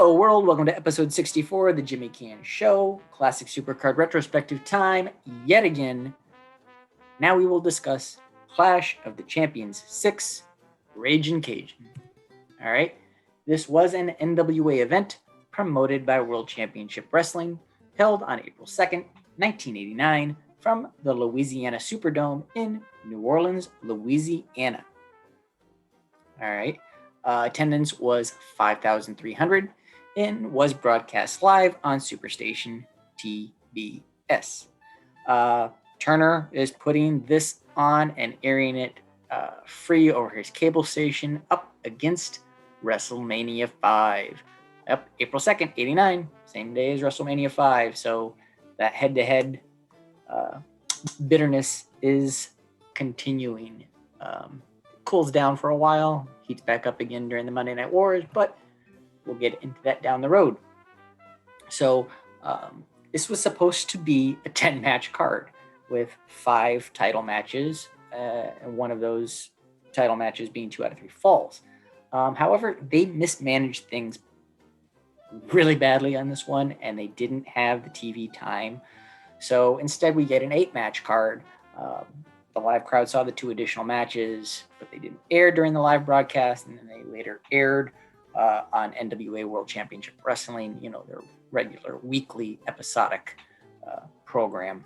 Hello, world. Welcome to episode 64 of the Jimmy Canz Show. Classic Supercard retrospective time yet again. Now we will discuss Clash of the Champions 6, Ragin' Cajun. All right. This was an NWA event promoted by World Championship Wrestling, held on April 2nd, 1989, from the Louisiana Superdome in New Orleans, Louisiana. All right. Attendance was 5,300 and was broadcast live on Superstation TBS. Turner is putting this on and airing it free over his cable station up against WrestleMania 5. Yep, April 2nd, 89, same day as WrestleMania 5. So that head-to-head bitterness is continuing. Cools down for a while, heats back up again during the Monday Night Wars, but we'll get into that down the road. So this was supposed to be a 10-match card with 5 title matches, and one of those title matches being 2 out of 3 falls. However, they mismanaged things really badly on this one, and they didn't have the TV time. So instead, we get an 8-match card. The live crowd saw the 2 additional matches, but they didn't air during the live broadcast, and then they later aired on NWA World Championship Wrestling, their regular weekly episodic program.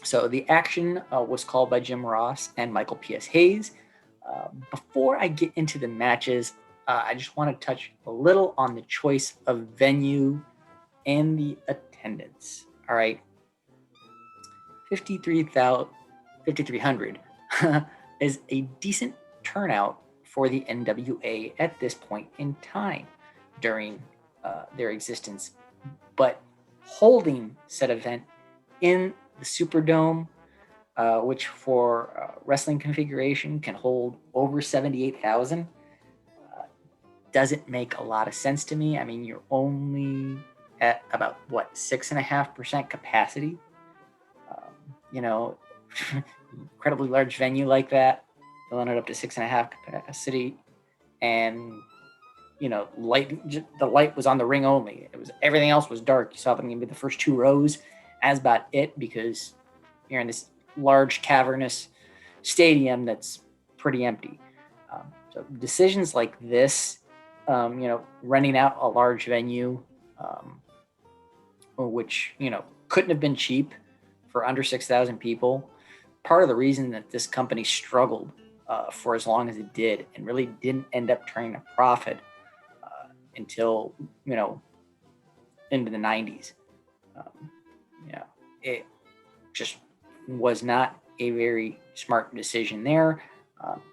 So the action was called by Jim Ross and Michael P.S. Hayes. Before I get into the matches, I just want to touch a little on the choice of venue and the attendance. All right. 5,300 is a decent turnout for the NWA at this point in time during their existence. But holding said event in the Superdome, which for wrestling configuration can hold over 78,000, doesn't make a lot of sense to me. I mean, you're only at about, 6.5% capacity. Incredibly large venue like that, filling it up to 6.5 capacity, and the light was on the ring only. Everything else was dark. You saw them maybe the first 2 rows. As about it, because you're in this large cavernous stadium that's pretty empty. So decisions like this, renting out a large venue, which couldn't have been cheap for under 6,000 people. Part of the reason that this company struggled for as long as it did and really didn't end up turning a profit until, into the 90s. It just was not a very smart decision there.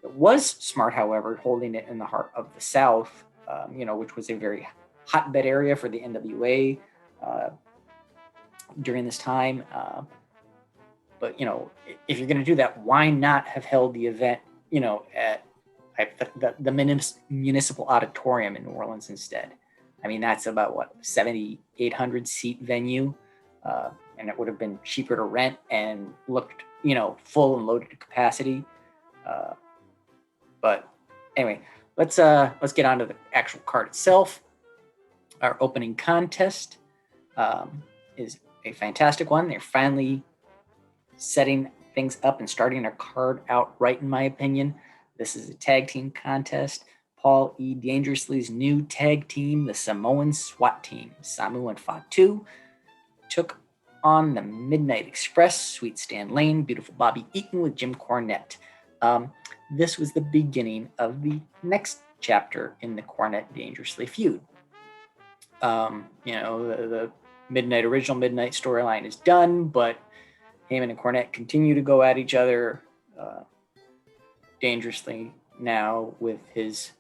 It was smart, however, holding it in the heart of the South, which was a very hotbed area for the NWA during this time. But, if you're going to do that, why not have held the event, at the municipal auditorium in New Orleans instead? I mean, that's about 7,800 seat venue. And it would have been cheaper to rent and looked, full and loaded to capacity. But anyway, let's get on to the actual card itself. Our opening contest is a fantastic one. They're finally setting things up and starting our card out right, in my opinion. This is a tag team contest. Paul E. Dangerously's new tag team, the Samoan SWAT team, Samu and Fatu, took on the Midnight Express, Sweet Stan Lane, Beautiful Bobby Eaton with Jim Cornette. This was the beginning of the next chapter in the Cornette Dangerously feud. The original Midnight storyline is done, but Heyman and Cornette continue to go at each other dangerously now with his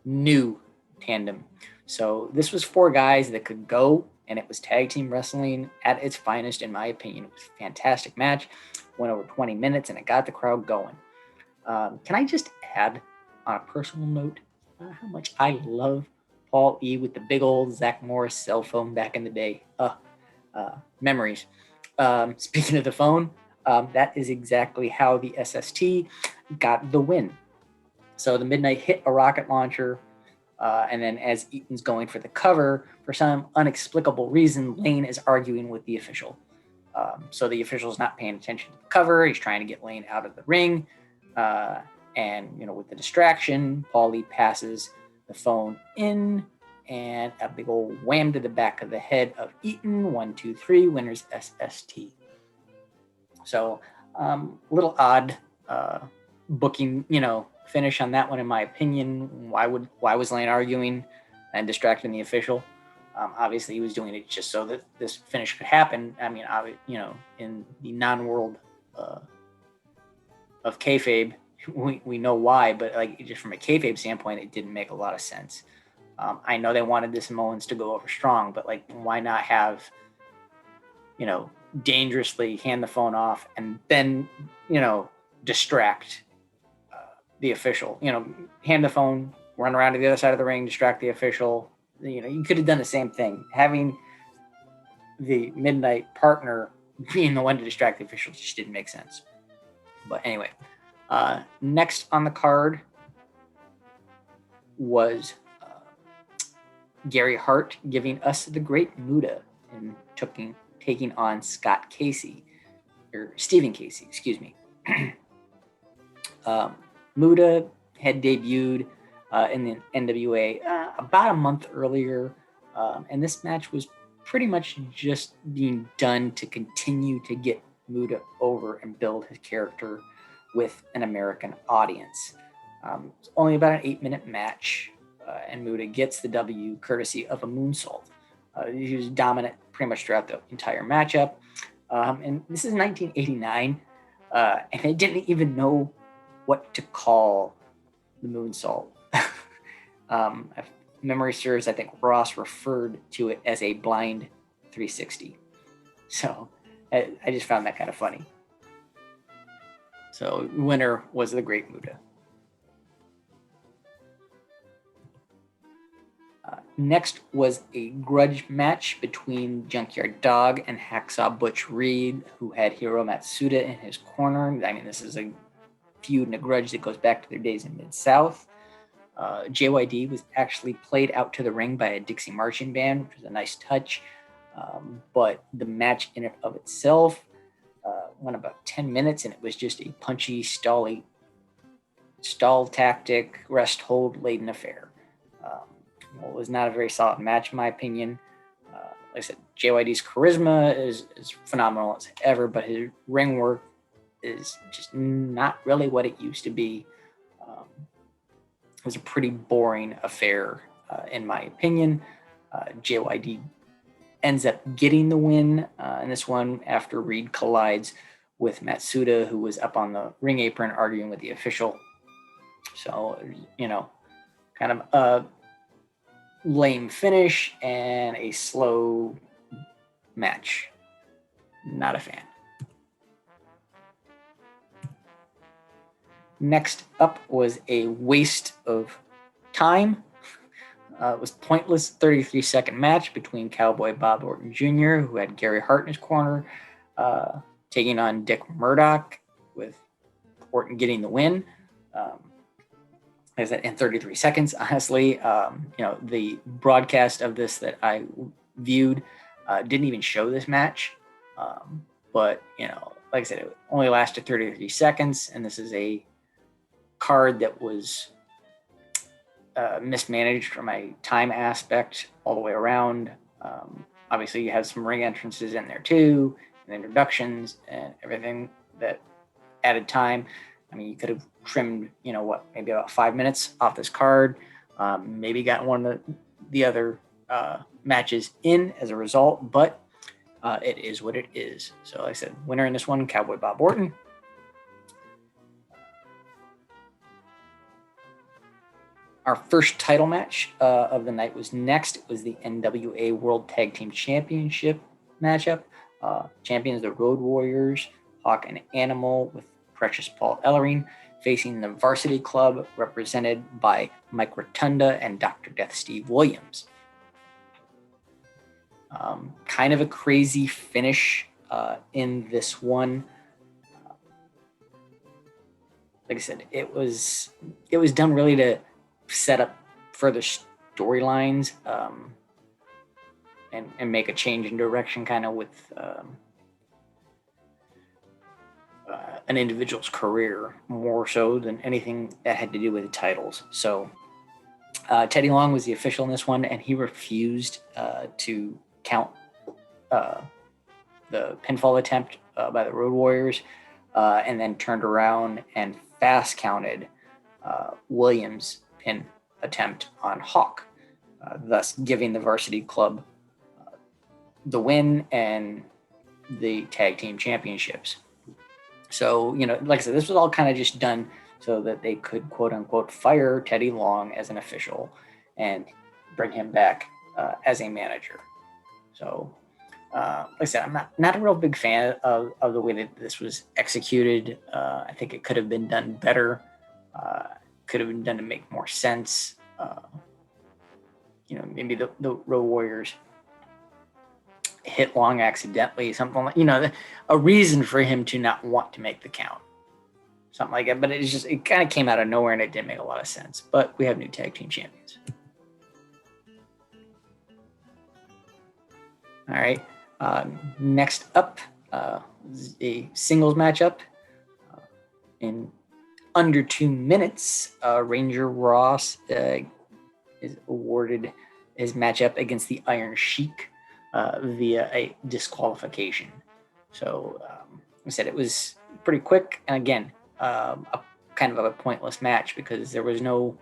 new tandem. So this was 4 guys that could go, and it was tag team wrestling at its finest, in my opinion. It was a fantastic match. Went over 20 minutes, and it got the crowd going. Can I just add, on a personal note, how much I love Paul E. with the big old Zach Morris cell phone back in the day. Memories. Speaking of the phone, that is exactly how the SST got the win. So the Midnight hit a rocket launcher And then as Eaton's going for the cover, for some unexplicable reason, Lane is arguing with the official. So the official's not paying attention to the cover. He's trying to get Lane out of the ring. And, with the distraction, Paulie passes the phone in, and a big old wham to the back of the head of Eaton. 1, 2, 3, winners SST. So a little odd booking, finish on that one, in my opinion. Why was Lane arguing and distracting the official? Obviously, he was doing it just so that this finish could happen. I mean, in the non-world of kayfabe, we know why, but just from a kayfabe standpoint, it didn't make a lot of sense. I know they wanted the Samoans to go over strong, but why not have, dangerously hand the phone off and then, distract the official, hand the phone, run around to the other side of the ring, distract the official. You could have done the same thing. Having the Midnight partner being the one to distract the official just didn't make sense. But anyway, next on the card was Gary Hart giving us the Great Muda and taking on Stephen Casey, excuse me. Muda had debuted in the NWA about a month earlier, and this match was pretty much just being done to continue to get Muda over and build his character with an American audience. It's only about an 8-minute match, and Muda gets the W courtesy of a moonsault. He was dominant pretty much throughout the entire matchup. And this is 1989, and they didn't even know what to call the moonsault. If memory serves, I think Ross referred to it as a blind 360. So I just found that kind of funny. So winner was the Great Muda. Next was a grudge match between Junkyard Dog and Hacksaw Butch Reed, who had Hiro Matsuda in his corner. I mean, this is a feud and a grudge that goes back to their days in Mid-South. JYD was actually played out to the ring by a Dixie marching band, which was a nice touch. But the match in and of itself went about 10 minutes, and it was just a punchy, stall tactic, rest hold laden affair. It was not a very solid match, in my opinion. Like I said, JYD's charisma is phenomenal as ever, but his ring work is just not really what it used to be. It was a pretty boring affair, in my opinion. JYD ends up getting the win in this one after Reed collides with Matsuda, who was up on the ring apron arguing with the official. So, kind of a lame finish and a slow match. Not a fan. Next up was a waste of time. It was pointless 33-second match between Cowboy Bob Orton Jr., who had Gary Hart in his corner, taking on Dick Murdock, with Orton getting the win. Like I said, in 33 seconds, honestly. The broadcast of this that I viewed didn't even show this match. But, like I said, it only lasted 33 seconds, and this is a card that was mismanaged from a time aspect all the way around. Obviously, you have some ring entrances in there too, and introductions and everything that added time. I mean, you could have trimmed, maybe about 5 minutes off this card. Maybe gotten one of the other matches in as a result, but it is what it is. So, like I said, winner in this one, Cowboy Bob Orton. Our first title match of the night was next. It was the NWA World Tag Team Championship matchup. Champions, the Road Warriors, Hawk and Animal, with Precious Paul Ellering, facing the Varsity Club, represented by Mike Rotunda and Dr. Death Steve Williams. Kind of a crazy finish in this one. Like I said, it was done really to set up further storylines and make a change in direction kind of with an individual's career more so than anything that had to do with the titles. So Teddy Long was the official in this one, and he refused to count the pinfall attempt by the Road Warriors, and then turned around and fast counted Williams' pin attempt on Hawk, thus giving the Varsity Club the win and the tag team championships. So, you know, like I said, this was all kind of just done so that they could, quote unquote, fire Teddy Long as an official and bring him back as a manager. So, like I said, I'm not a real big fan of the way that this was executed. I think it could have been done better. Could have been done to make more sense. You know, maybe the Road Warriors hit Long accidentally, something like, you know, a reason for him to not want to make the count. Something like that. But it kind of came out of nowhere and it didn't make a lot of sense. But we have new tag team champions. All right. Next up is a singles matchup. In under 2 minutes, Ranger Ross is awarded his matchup against the Iron Sheik via a disqualification. So, like I said, it was pretty quick. And again, a kind of a pointless match because there was no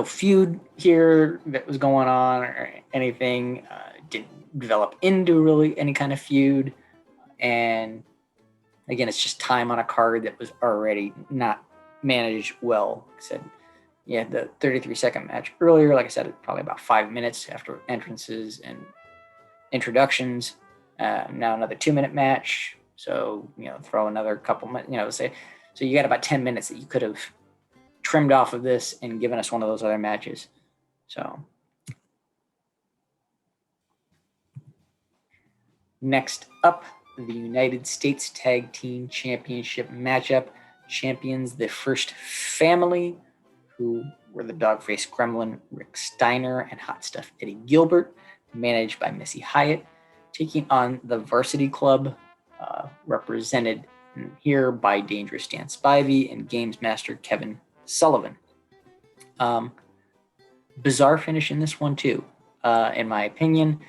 feud here that was going on or anything. Didn't develop into really any kind of feud. And again, it's just time on a card that was already not managed well. Like I said, yeah, the 33-second match earlier, like I said, probably about 5 minutes after entrances and introductions. Now another 2-minute match. So, you know, throw another couple minutes, you know, so you got about 10 minutes that you could have trimmed off of this and given us one of those other matches. So next up, the United States Tag Team Championship matchup. Champions the First Family, who were the Dogface Gremlin Rick Steiner and Hot Stuff Eddie Gilbert, managed by Missy Hyatt, taking on the Varsity Club, represented here by Dangerous Dan Spivey and Games Master Kevin Sullivan. Bizarre finish in this one too, in my opinion.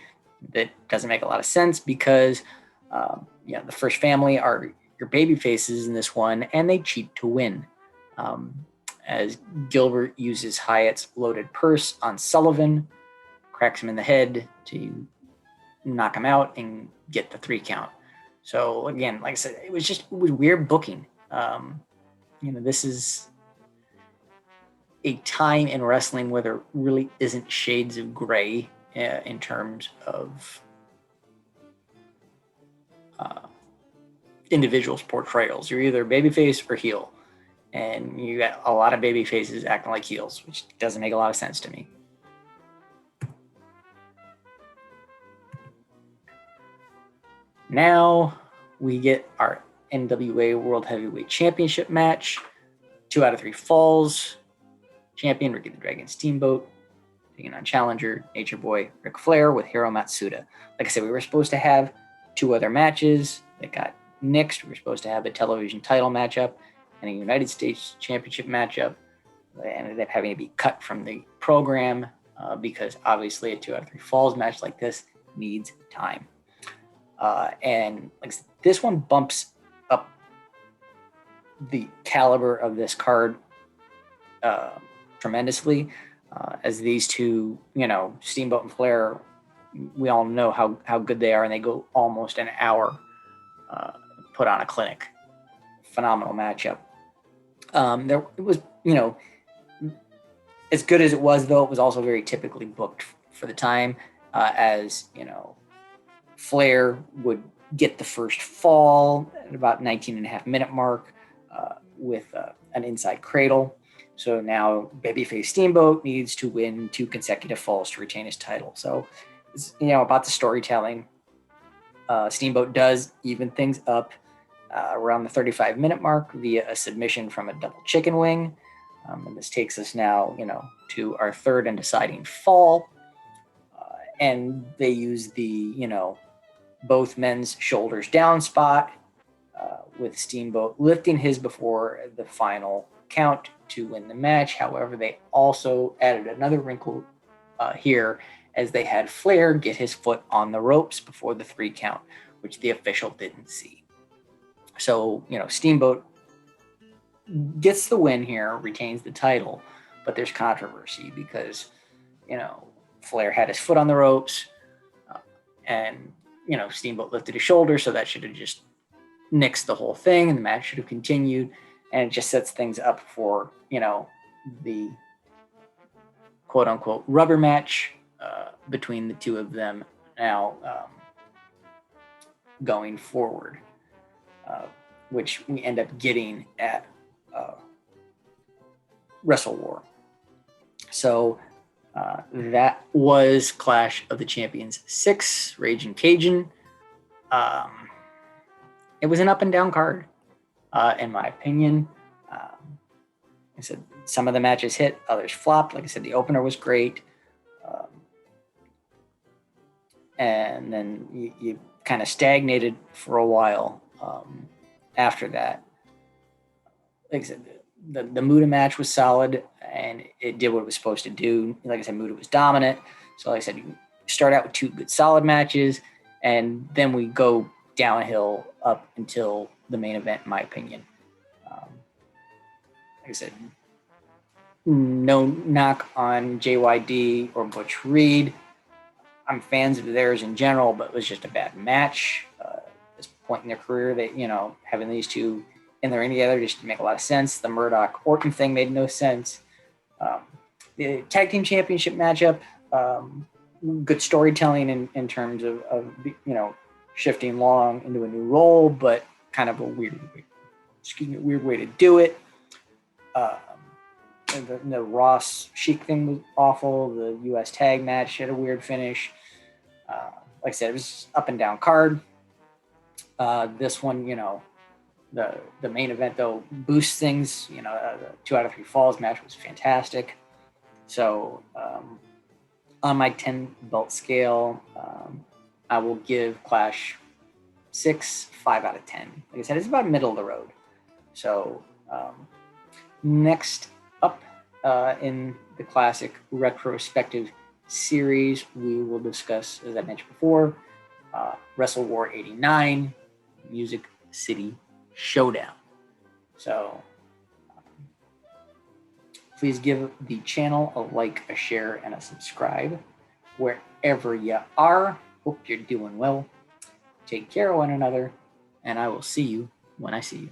That doesn't make a lot of sense because the First Family are your baby faces in this one, and they cheat to win. As Gilbert uses Hyatt's loaded purse on Sullivan, cracks him in the head to knock him out and get the 3 count. So again, like I said, it was weird booking. This is a time in wrestling where there really isn't shades of gray in terms of individuals' portrayals. You're either babyface or heel. And you got a lot of baby faces acting like heels, which doesn't make a lot of sense to me. Now we get our NWA World Heavyweight Championship match. 2 out of 3 falls. Champion Ricky the Dragon Steamboat, taking on challenger Nature Boy Ric Flair with Hiro Matsuda. Like I said, we were supposed to have 2 other matches that got nixed. We were supposed to have a television title matchup and a United States Championship matchup. They ended up having to be cut from the program because obviously a 2 out of 3 falls match like this needs time. And like this one bumps up the caliber of this card tremendously, as these two, Steamboat and Flair, we all know how good they are, and they go almost an hour put on a clinic. Phenomenal matchup. It was, as good as it was, though, it was also very typically booked for the time, as, Flair would get the first fall at about 19.5-minute mark with an inside cradle. So now babyface Steamboat needs to win 2 consecutive falls to retain his title. So, about the storytelling, Steamboat does even things up around the 35-minute mark via a submission from a double chicken wing. And this takes us now, to our third and deciding fall. And they use the, both men's shoulders down spot, with Steamboat lifting his before the final count to win the match. However, they also added another wrinkle here, as they had Flair get his foot on the ropes before the 3 count, which the official didn't see. So, Steamboat gets the win here, retains the title, but there's controversy because, Flair had his foot on the ropes, and, Steamboat lifted his shoulder, so that should have just nixed the whole thing, and the match should have continued, and it just sets things up for, the quote-unquote rubber match between the two of them now, going forward, which we end up getting at Wrestle War. So that was Clash of the Champions 6, Raging Cajun. It was an up and down card, in my opinion. I said some of the matches hit, others flopped. Like I said, the opener was great. And then you kind of stagnated for a while after that. Like I said, the Muda match was solid, and it did what it was supposed to do. Like I said, Muda was dominant. So like I said, you start out with 2 good solid matches, and then we go downhill up until the main event, in my opinion. Like I said, no knock on JYD or Butch Reed. I'm fans of theirs in general, but it was just a bad match. At this point in their career, they, having these two in the ring together just didn't make a lot of sense. The Murdock Orton thing made no sense. The tag team championship matchup, good storytelling in terms of shifting Long into a new role, but kind of a weird way to do it. The Ross Sheik thing was awful. The U.S. tag match had a weird finish. Like I said, it was up and down card. This one, the main event though boosts things. The 2 out of 3 falls match was fantastic. So on my 10 belt scale, I will give Clash 6, 5 out of 10. Like I said, it's about middle of the road. So next up in the classic retrospective series, we will discuss, as I mentioned before, Wrestle War 89, Music City Showdown. So please give the channel a like, a share, and a subscribe wherever you are. Hope you're doing well. Take care of one another, and I will see you when I see you.